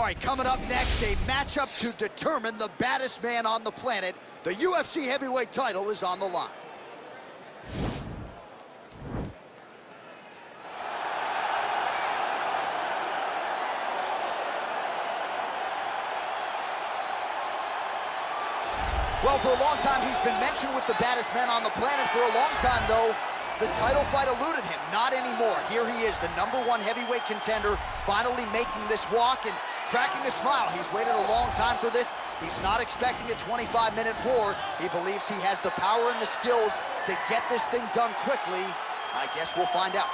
right, coming up next, a matchup to determine the baddest man on the planet. The UFC heavyweight title is on the line. Well, for a long time, he's been mentioned with the baddest men on the planet. For a long time, though, the title fight eluded him. Not anymore. Here he is, the #1 heavyweight contender, finally making this walk and cracking a smile. He's waited a long time for this. He's not expecting a 25-minute war. He believes he has the power and the skills to get this thing done quickly. I guess we'll find out.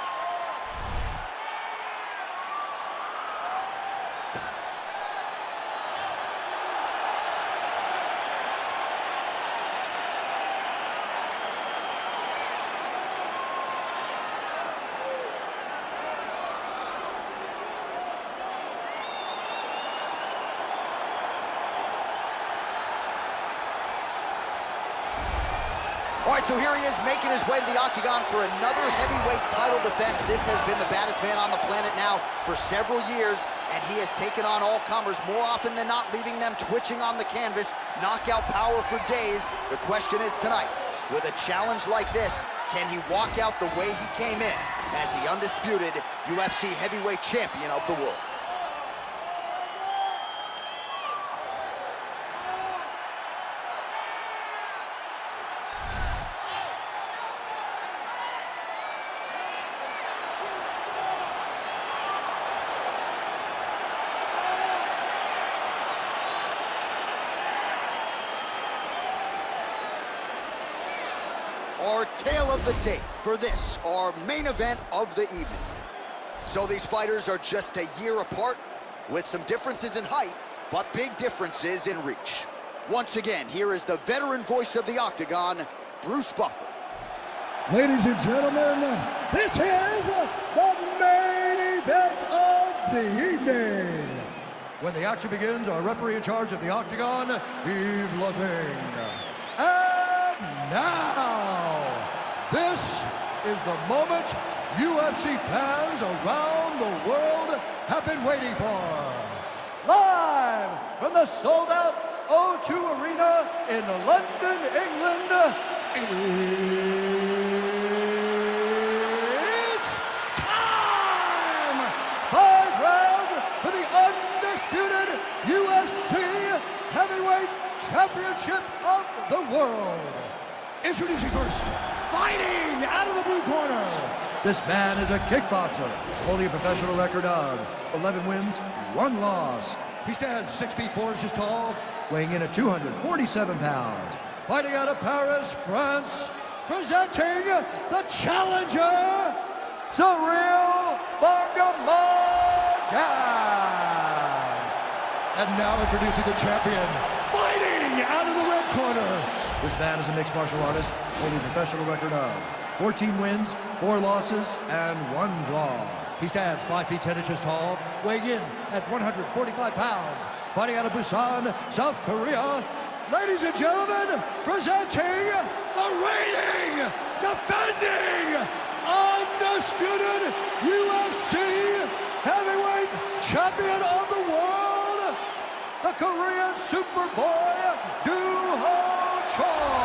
All right, so here he is making his way to the octagon for another heavyweight title defense. This has been the baddest man on the planet now for several years, and he has taken on all comers more often than not, leaving them twitching on the canvas. Knockout power for days. The question is tonight, with a challenge like this, can he walk out the way he came in as the undisputed UFC heavyweight champion of the world? Our tale of the tape for this, our main event of the evening. So these fighters are just a year apart, with some differences in height, but big differences in reach. Once again, here is the veteran voice of the octagon, Bruce Buffer. Ladies and gentlemen, this is the main event of the evening. When the action begins, our referee in charge of the octagon, Yves Levine. And now, this is the moment UFC fans around the world have been waiting for. Live from the sold-out O2 Arena in London, England, it's time! 5 rounds for the undisputed UFC Heavyweight Championship of the world. Introducing first, fighting out of the blue corner. This man is a kickboxer, holding a professional record of 11 wins, 1 loss. He stands 6 feet 4 inches tall, weighing in at 247 pounds. Fighting out of Paris, France, presenting the challenger, Cyril Bangamogan. And now introducing the champion, fighting out of the red corner. This man is a mixed martial artist, holding a professional record of 14 wins, 4 losses, and 1 draw. He stands 5 feet 10 inches tall, weighing in at 145 pounds. Fighting out of Busan, South Korea. Ladies and gentlemen, presenting the reigning, defending, undisputed UFC heavyweight champion of the world, the Korean Superboy, Doo-Ho Choi.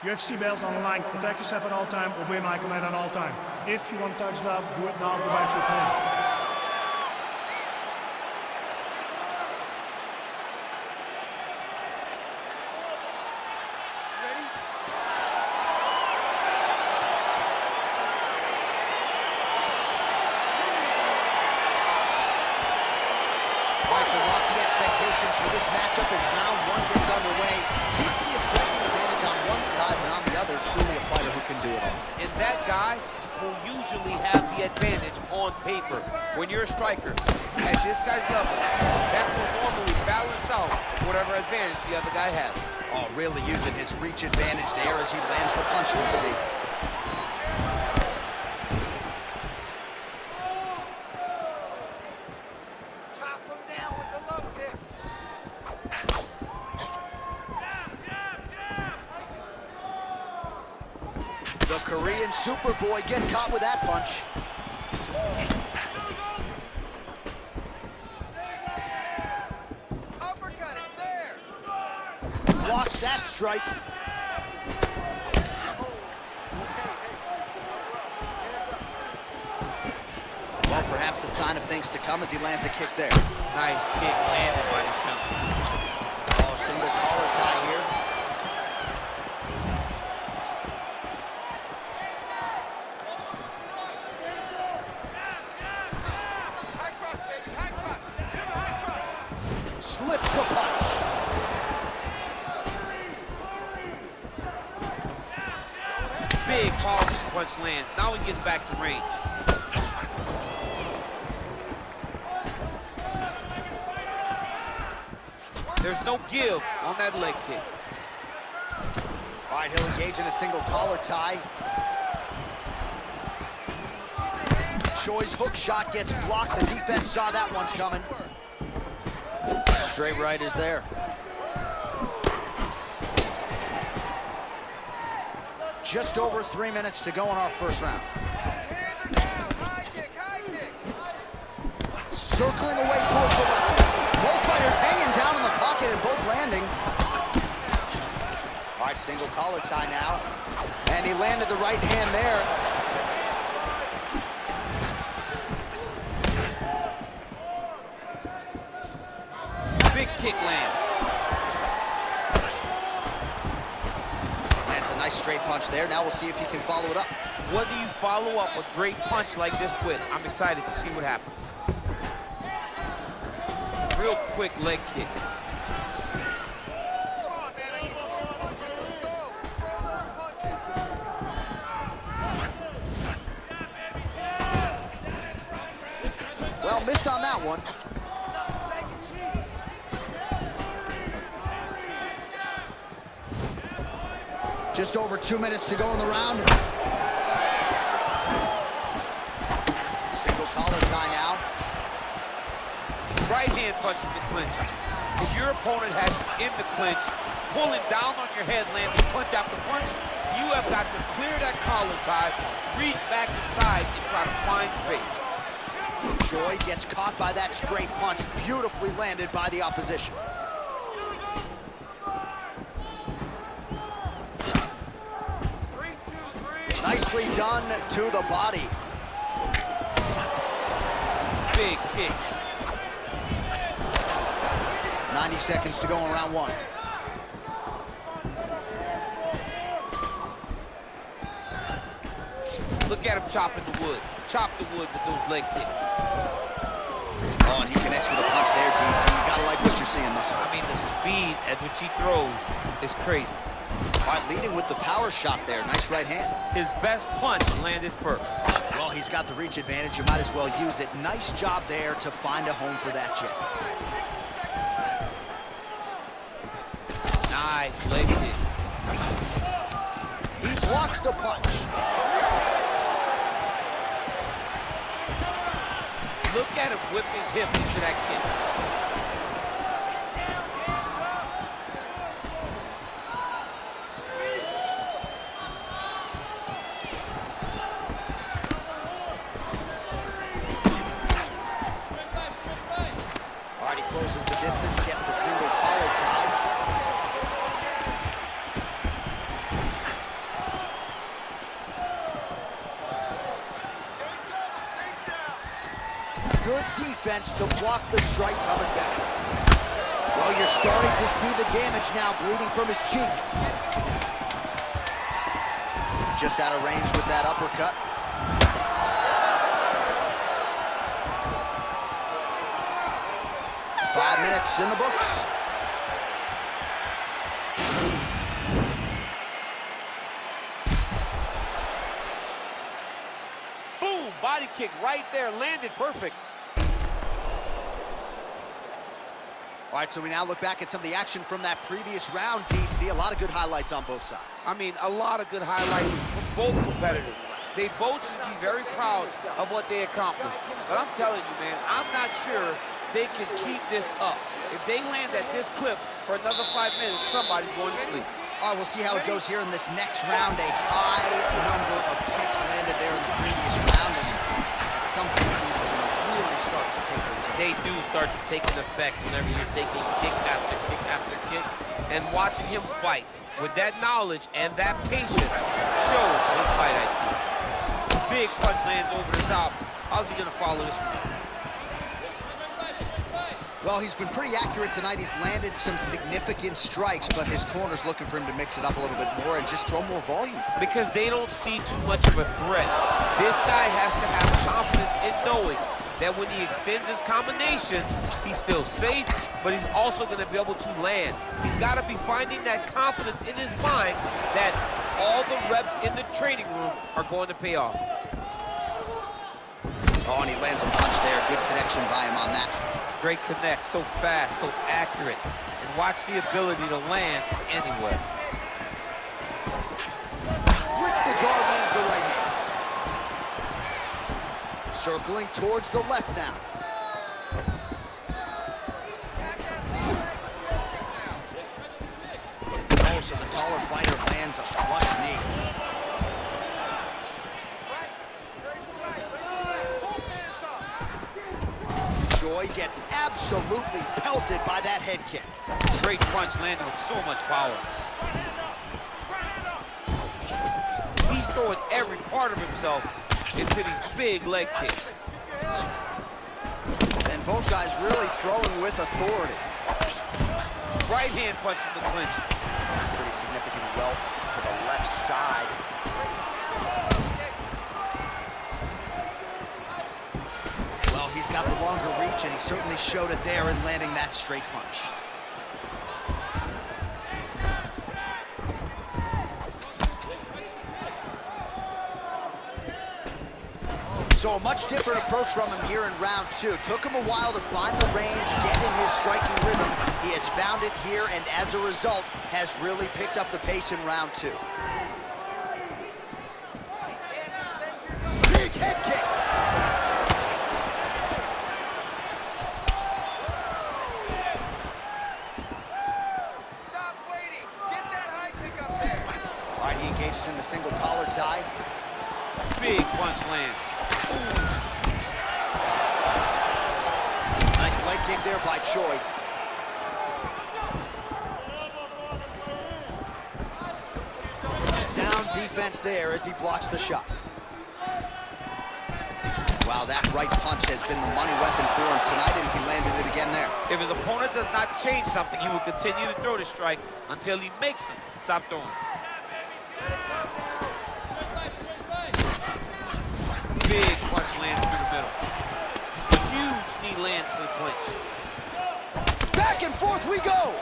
UFC belt on the line. Protect yourself at all time. Obey my command at all time. If you want to touch love, do it now. Go back to your corner. So lofty expectations for this matchup as round 1 gets underway. Seems to be a striking advantage on one side, but on the other, truly a fighter who can do it all. And that guy will usually have the advantage on paper. When you're a striker, at this guy's level, that will normally balance out whatever advantage the other guy has. Oh, really using his reach advantage there as he lands the punch, DC. Korean Superboy gets caught with that punch. Uppercut, it's there. Blocks that strike. Well, perhaps a sign of things to come as he lands a kick there. Nice kick landed by the counter. Oh, single collar tie here. High cross, baby, high cross. Give him a high cross. Slips the punch. Big powerful punch lands. Now he gets back to range. There's no give on that leg kick. All right, he'll engage in a single collar tie. Choi's hook shot gets blocked. The defense saw that one coming. Straight right is there. Just over 3 minutes to go in our first round. His hands are down. High kick, high kick. Circling away towards the left. Both fighters hanging down in the pocket and both landing. All right, single collar tie now. And he landed the right hand there. Big kick lands. That's a nice straight punch there. Now we'll see if he can follow it up. What do you follow up a great punch like this with? I'm excited to see what happens. Real quick leg kick. Come on, man. I need more punches. Let's go. Throw more punches. Well, missed on that one. Just over 2 minutes to go in the round. Single collar tie now. Right hand punch in the clinch. If your opponent has you in the clinch, pulling down on your head, landing punch after punch, you have got to clear that collar tie, reach back inside, and try to find space. Choi gets caught by that straight punch, beautifully landed by the opposition. Nicely done to the body. Big kick. 90 seconds to go in round one. Look at him chopping the wood. Chop the wood with those leg kicks. Oh, and he connects with a punch there, DC. You gotta like what you're seeing thus far. I mean, the speed at which he throws is crazy. All right, leading with the power shot there. Nice right hand. His best punch landed first. Well, he's got the reach advantage. You might as well use it. Nice job there to find a home for that jet. Nice leg kick. He blocks the punch. Look at him whip his hip into that kick. All right, he closes the distance, gets the single collar tie. Good defense to block the strike coming down. Well, you're starting to see the damage now, bleeding from his cheek. Just out of range with that uppercut. Five minutes in the books. Boom, body kick right there, landed perfect. All right, so we now look back at some of the action from that previous round, DC. A lot of good highlights on both sides. I mean, a lot of good highlights from both competitors. They both should be very proud of what they accomplished. But I'm telling you, man, I'm not sure they can keep this up. If they land at this clip for another 5 minutes, somebody's going to sleep. All right, we'll see how it goes here in this next round. A high number of kicks landed there in the previous round. And at some point, these are going to really start to take their toll. They do start to take an effect whenever you're taking kick after kick after kick. And watching him fight with that knowledge and that patience shows his fight IQ. Big punch lands over the top. How's he going to follow this one? Well, he's been pretty accurate tonight. He's landed some significant strikes, but his corner's looking for him to mix it up a little bit more and just throw more volume. Because they don't see too much of a threat. This guy has to have confidence in knowing that when he extends his combinations, he's still safe, but he's also going to be able to land. He's got to be finding that confidence in his mind that all the reps in the training room are going to pay off. Oh, and he lands a punch there. Good connection by him on that. Great connect, so fast, so accurate, and watch the ability to land anywhere. Splits the guard, lands the right hand. Circling towards the left now. Oh, so the taller fighter lands a flush knee. Joy gets absolutely pelted by that head kick. Great punch landed with so much power. He's throwing every part of himself into these big leg kicks. And both guys really throwing with authority. Right hand punch in the clinch. Pretty significant welt to the left side. Well, he's got the longer reach, and he certainly showed it there in landing that straight punch. So a much different approach from him here in round two. Took him a while to find the range, get in his striking rhythm. He has found it here, and as a result, has really picked up the pace in round two. Big head kick. Stop waiting. Get that high kick up there. All right, he engages in the single collar tie. Big punch lands. Nice leg kick there by Choi. Sound defense there as he blocks the shot. Wow, that right punch has been the money weapon for him tonight, and he landed it again there. If his opponent does not change something, he will continue to throw the strike until he makes him stop throwing. Big punch lands through the middle. A huge knee lands to the clinch. Back and forth we go.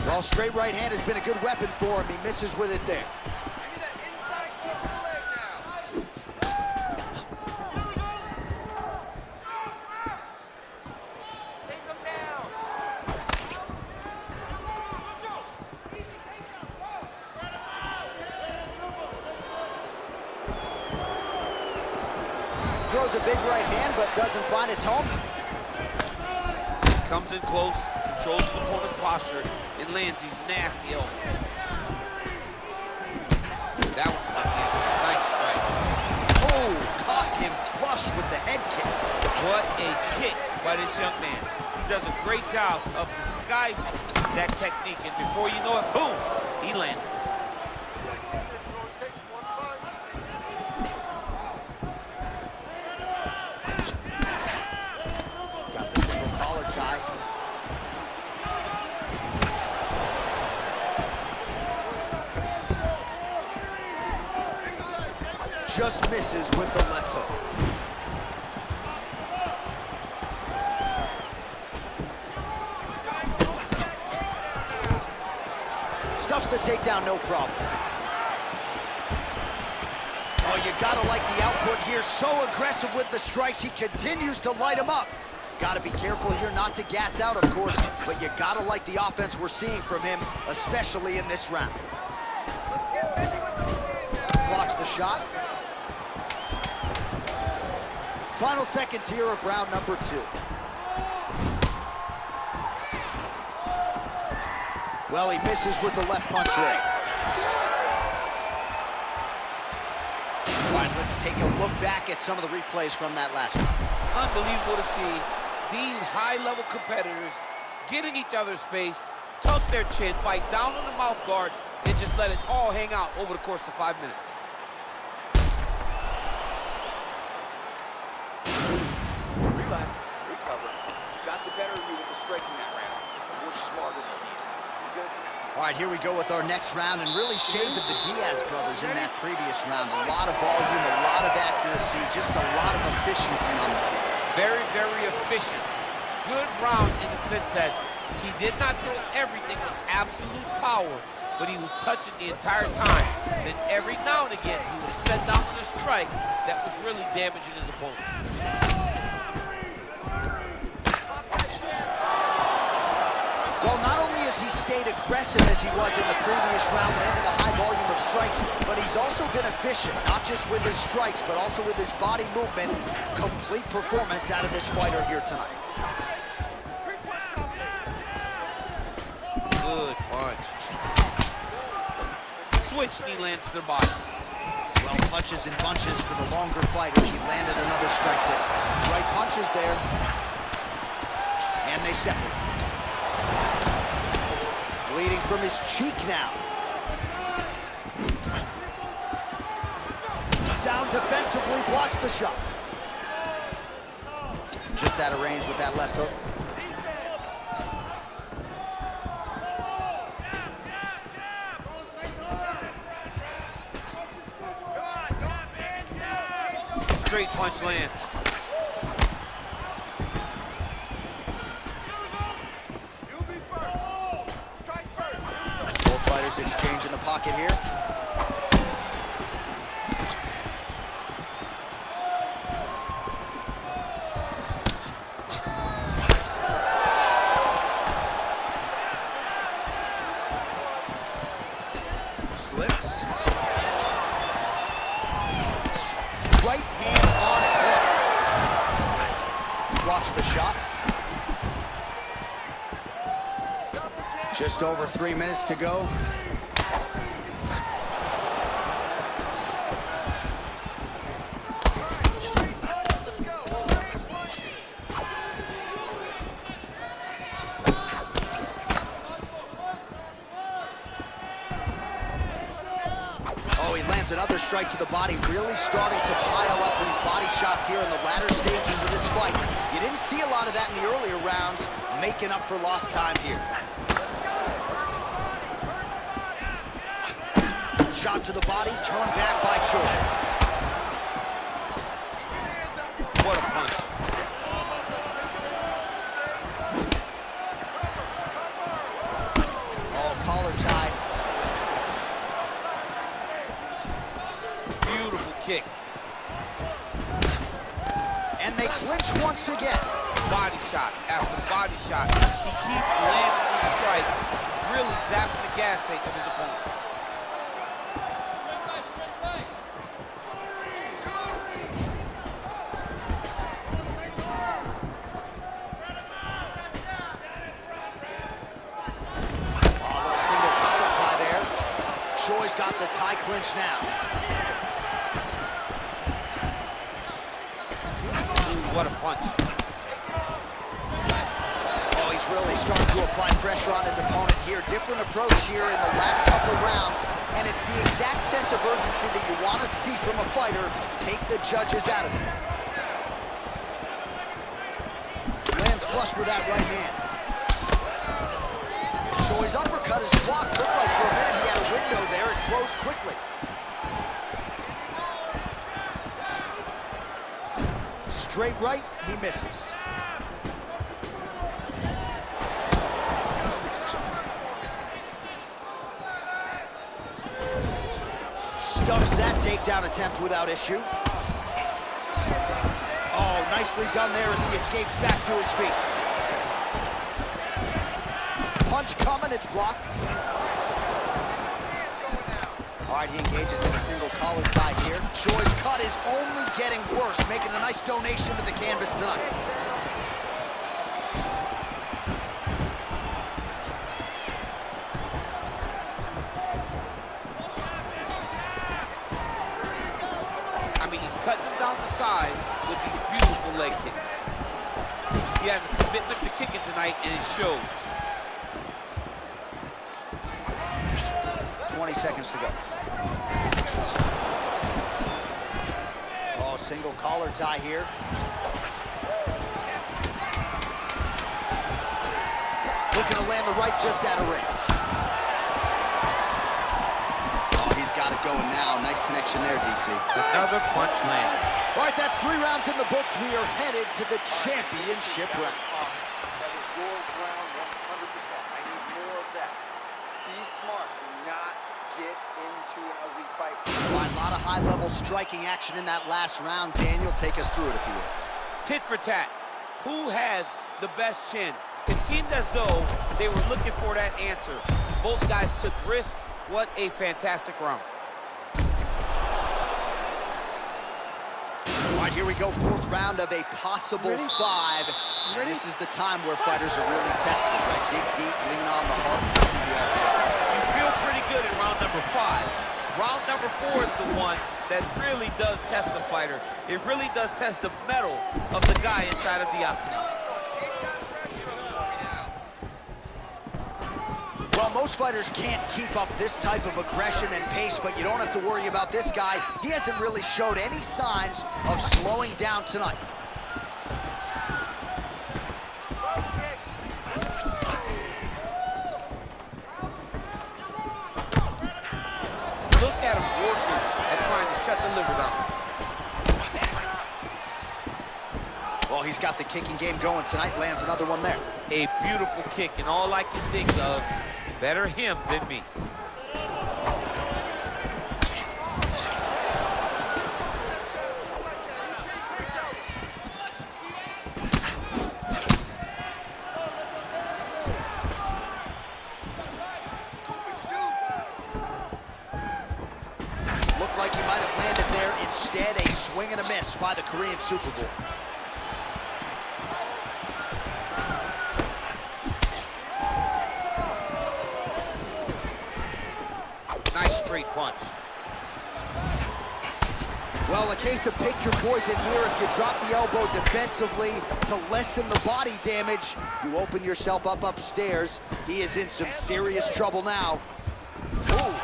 Well, straight right hand has been a good weapon for him. He misses with it there. Give me that inside kick to the leg now. Take him down. Throws a big right hand, but doesn't find its home. Comes in close, controls the opponent's posture, and lands these nasty elbows. That one's not in. Nice strike. Oh, caught him flush with the head kick. What a kick by this young man. He does a great job of disguising that technique, and before you know it, boom, he lands it. Got the single collar tie. Just misses with the left hook. Stuffs the takedown, no problem. Oh, you gotta like the output here. So aggressive with the strikes. He continues to light him up. Gotta be careful here not to gas out, of course, but you gotta like the offense we're seeing from him, especially in this round. Let's get busy with those hands now. Blocks the shot. Final seconds here of round number two. Well, he misses with the left punch there. All right, let's take a look back at some of the replays from that last round. Unbelievable to see these high-level competitors get in each other's face, tuck their chin, bite down on the mouth guard, and just let it all hang out over the course of 5 minutes. Relax, recover. You got the better of you with the striking that round. We're smarter than he is. He's gonna come out. All right, here we go with our next round, and really shades of the Diaz brothers in that previous round. A lot of volume, a lot of accuracy, just a lot of efficiency on the field. Very, very efficient. Good round in the sense that he did not throw everything with absolute power, but he was touching the entire time. Then every now and again, he was set down on a strike that was really damaging his opponent. Well, not only has he stayed aggressive as he was in the previous round, landing a high volume of strikes, but he's also been efficient, not just with his strikes, but also with his body movement. Complete performance out of this fighter here tonight. Good punch. Switch knee lands to the body. Well, punches and bunches for the longer fighters. He landed another strike there. Right punches there. And they separate. Bleeding from his cheek now. Sound defensively blocks the shot. Just out of range with that left hook. Straight punch lands. You be first. Strike first. Both fighters exchange in the pocket here. Slips. Right hand on it. Blocks the shot. Just over 3 minutes to go. Oh, he lands another strike to the body, really starting to pile up these body shots here in the latter stages of this fight. You didn't see a lot of that in the earlier rounds, making up for lost time here. Shot to the body, turned back by Choi. What a punch. Oh, collar tie. Beautiful kick. And they clinch once again. Body shot after body shot. He keeps landing these strikes, really zapping the gas tank of his opponent. Choi's got the tie clinch now. Ooh, what a punch. Oh, he's really starting to apply pressure on his opponent here. Different approach here in the last couple rounds, and it's the exact sense of urgency that you want to see from a fighter. Take the judges out of it. Lands flush with that right hand. Choi's uppercut is blocked. Looked like for a minute he had a window there. It closed quickly. Straight right, he misses. Stuffs that takedown attempt without issue. Oh, nicely done there as he escapes back to his feet. Punch coming, it's blocked. All right, he engages in a single collar tie here. Choi's cut is only getting worse, making a nice donation to the canvas tonight. down the sides with these beautiful leg kicks. He has a commitment to kicking tonight, and it shows. 20 seconds to go. Oh, single collar tie here. Looking to land the right just out of range. Oh, he's got it going now. Nice connection there, DC. Another punch landed. All right, that's 3 rounds in the books. We are headed to the championship rounds. That was your round 100%. I need more of that. Be smart. Do not get into an ugly fight. All right, a lot of high-level striking action in that last round. Daniel, take us through it, if you will. Tit for tat. Who has the best chin? It seemed as though they were looking for that answer. Both guys took risk. What a fantastic round. All right, here we go, 4th round of a possible 5. And this is the time where fighters are really tested, right? Dig deep, lean on the heart to see who has the upper hand. You feel pretty good in round number 5. Round number 4 is the one that really does test the fighter. It really does test the mettle of the guy inside of the octagon. Well, most fighters can't keep up this type of aggression and pace, but you don't have to worry about this guy. He hasn't really showed any signs of slowing down tonight. Look at him working at trying to shut the liver down. Well, he's got the kicking game going tonight. Lands another one there. A beautiful kick, and all I can think of, better him than me. Looked like he might have landed there. Instead, a swing and a miss by the Korean Super Bowl. Nice straight punch. Well, a case of pick your poison here. If you drop the elbow defensively to lessen the body damage, you open yourself up upstairs. He is in some serious trouble now. Ooh.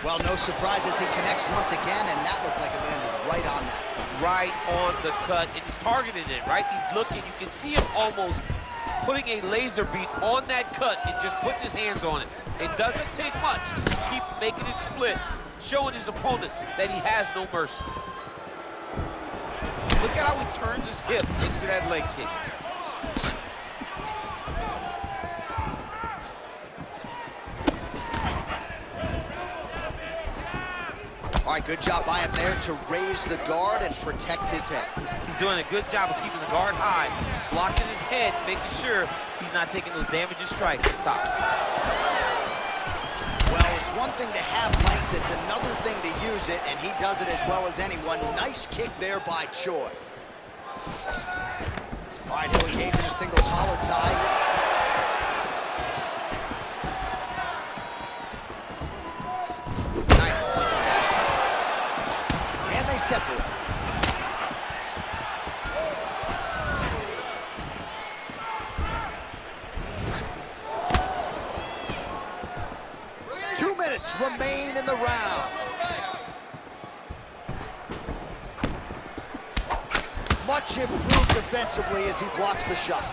Well, no surprises. He connects once again, and that looked like it landed right on that. Right on the cut, and he's targeting it, right? He's looking. You can see him almost putting a laser beam on that cut and just putting his hands on it. It doesn't take much. Keep making it split, showing his opponent that he has no mercy. Look at how he turns his hip into that leg kick. All right, good job by him there to raise the guard and protect his head. He's doing a good job of keeping the guard high, blocking his head, making sure he's not taking those damaging strikes at the top. Well, it's one thing to have length, it's another thing to use it, and he does it as well as anyone. Nice kick there by Choi. All right, he'll engage in a single collar tie. Separate. Two minutes remain in the round. Much improved defensively as he blocks the shot.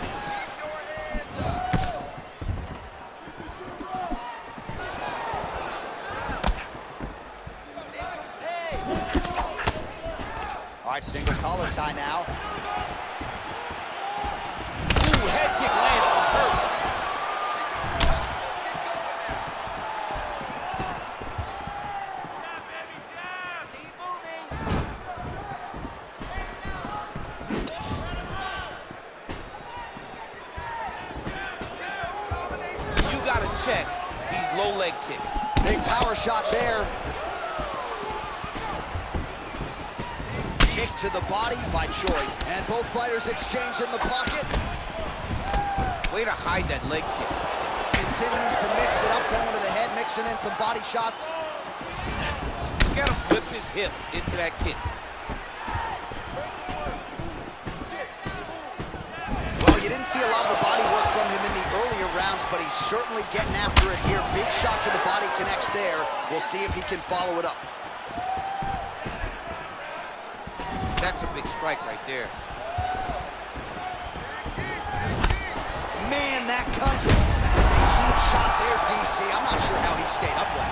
All right, single collar tie now. Ooh, head kick landed. Was hurt. Keep moving. You gotta check these low leg kicks. Big power shot there. Kick to the body by Choi. And both fighters exchange in the pocket. Way to hide that leg kick. continues to mix it up, going to the head, mixing in some body shots. Get him whip his hip into that kick. Well, you didn't see a lot of the body work from him in the earlier rounds, but he's certainly getting after it here. Big shot to the body connects there. We'll see if he can follow it up. That's a big strike right there. Man, that cut is a huge shot there, DC. I'm not sure how he stayed upright.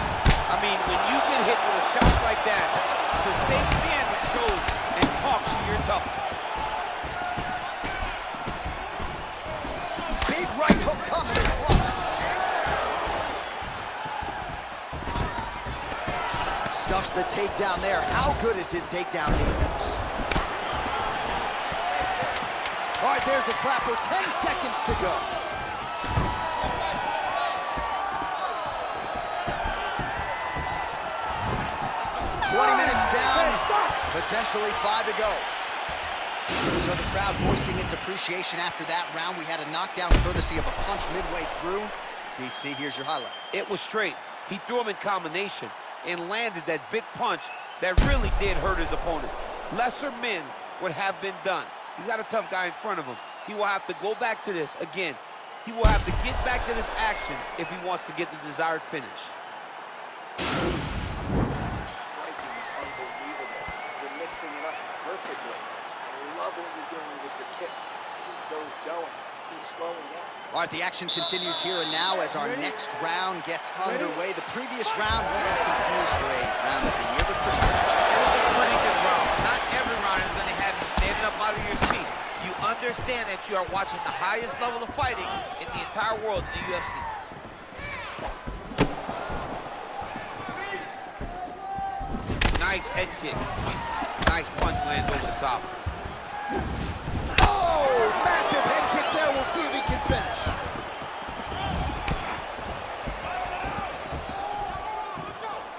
I mean, when you get hit with a shot like that, to stay standing shows and talks to your toughness. Big right hook coming, it's blocked. Stuffs the takedown there. How good is his takedown defense? All right, there's the clapper. 10 seconds to go. Potentially 5 to go. So the crowd voicing its appreciation after that round. We had a knockdown courtesy of a punch midway through. DC, here's your highlight. It was straight. He threw him in combination and landed that big punch that really did hurt his opponent. Lesser men would have been done. He's got a tough guy in front of him. He will have to go back to this again. He will have to get back to this action if he wants to get the desired finish. Perfectly. I love what you're doing with your kicks. Keep those going. He's slowing down. All right, the action continues here and now as our next round gets underway. The previous round, we were confused for a round of the year, but pretty much. It was a pretty good round. Not every round is going to have you standing up out of your seat. You understand that you are watching the highest level of fighting in the entire world in the UFC. Nice head kick. Nice punch lands over the top. Oh, massive head kick there. We'll see if he can finish.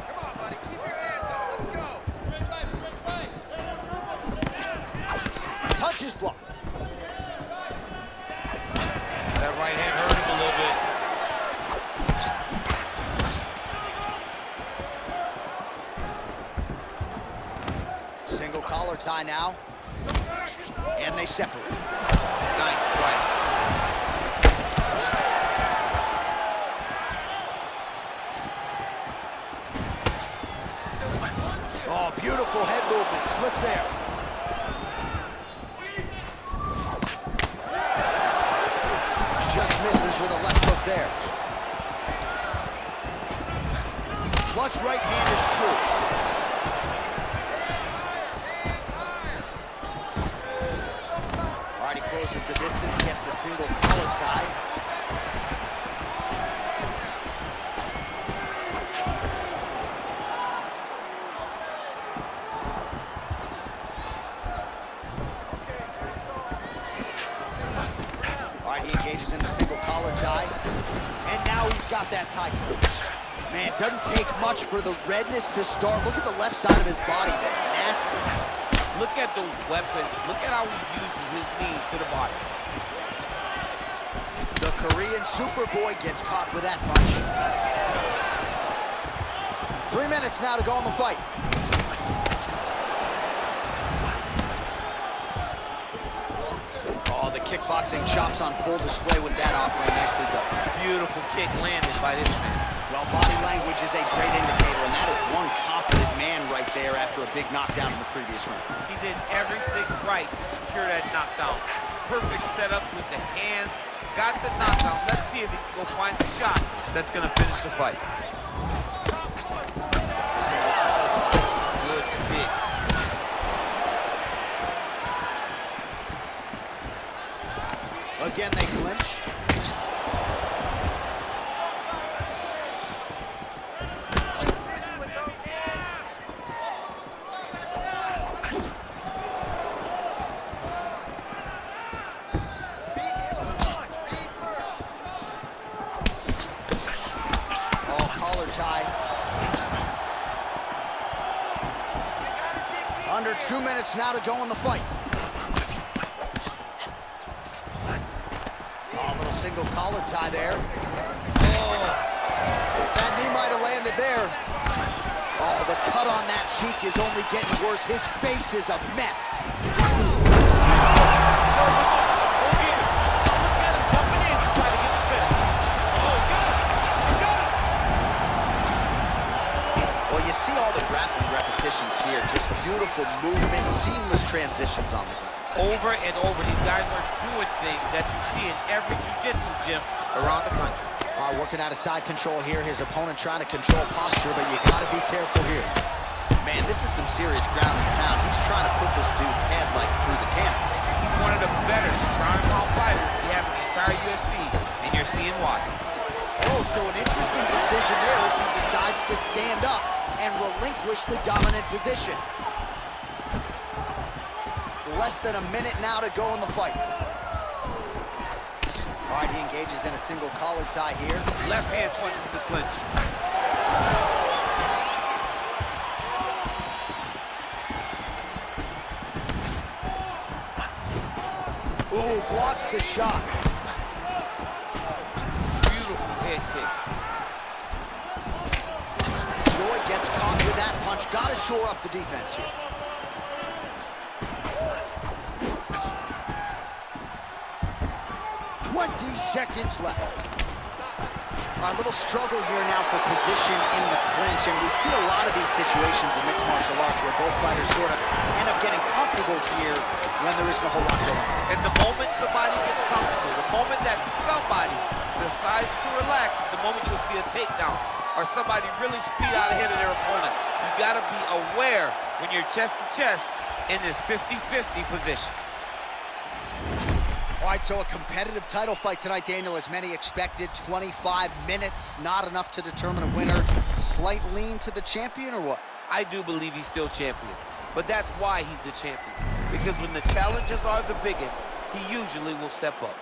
Come on, buddy. Keep your hands up. Let's go. Punch is blocked. That right hand hurt him a little bit. Single collar tie now. And they separate. Nice right. Oh, beautiful head movement. Slips there. Just misses with a left hook there. Flush right hand is true. All right, he closes the distance, gets the single collar tie. He engages in the single collar tie. And now he's got that tie clinch. Man, doesn't take much for the redness to start. Look at the left side of his body there. Nasty. Look at those weapons. Look at how he uses his knees to the body. The Korean Superboy gets caught with that punch. 3 minutes now to go in the fight. Oh, the kickboxing chops on full display with that offering. Nicely done. Beautiful kick landed by this man. Well, body language is a great indicator, and that is one confident man right there after a big knockdown in the previous round. He did everything right to secure that knockdown. Perfect setup with the hands. Got the knockdown. Let's see if he can go find the shot that's going to finish the fight. Good stick. Again, they clinch. Under 2 minutes now to go in the fight. Oh, a little single collar tie there. That knee might have landed there. Oh, the cut on that cheek is only getting worse. His face is a mess. Well, you see all the grappling repetitions here. Just beautiful movement, seamless transitions on the ground. Over and over, these guys are doing things that you see in every jiu-jitsu gym around the country. Working out of side control here. His opponent trying to control posture, but you got to be careful here. Man, this is some serious ground and pound. He's trying to put this dude's head like through the canvas. He's one of the better ground-and-pound fighters we have in the entire UFC, and you're seeing why. Oh, so an interesting decision there as he decides to stand up and relinquish the dominant position. Less than a minute now to go in the fight. All right, he engages in a single collar tie here. Left hand punch from the clinch. Ooh, blocks the shot. Beautiful head kick. Joy gets caught with that punch. Got to shore up the defense here. 20 seconds left. A little struggle here now for position in the clinch, and we see a lot of these situations in mixed martial arts where both fighters sort of end up getting comfortable here when there isn't a whole lot going on. And the moment somebody gets comfortable, the moment that somebody decides to relax, the moment you'll see a takedown or somebody really speed out ahead of their opponent. You got to be aware when you're chest to chest in this 50-50 position. All right, so a competitive title fight tonight, Daniel, as many expected. 25 minutes, not enough to determine a winner. Slight lean to the champion, or what? I do believe he's still champion, but that's why he's the champion. Because when the challenges are the biggest, he usually will step up.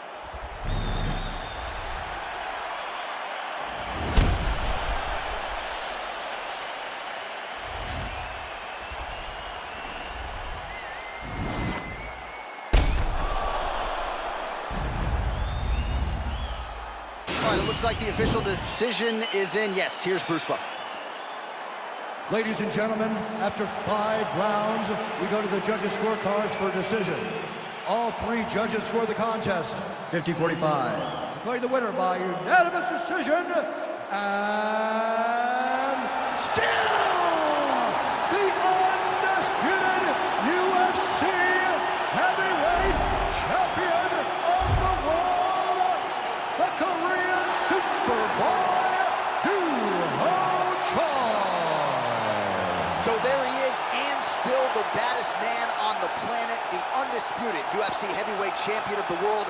All right, it looks like the official decision is in. Yes, here's Bruce Buffer. Ladies and gentlemen, after 5 rounds, we go to the judges' scorecards for a decision. All 3 judges score the contest 50-45. Declaring the winner by unanimous decision, and still the undisputed UFC heavyweight champion of the world, the Korean Superboy, So there he is, and still the baddest man on the planet, the undisputed UFC heavyweight champion of the world,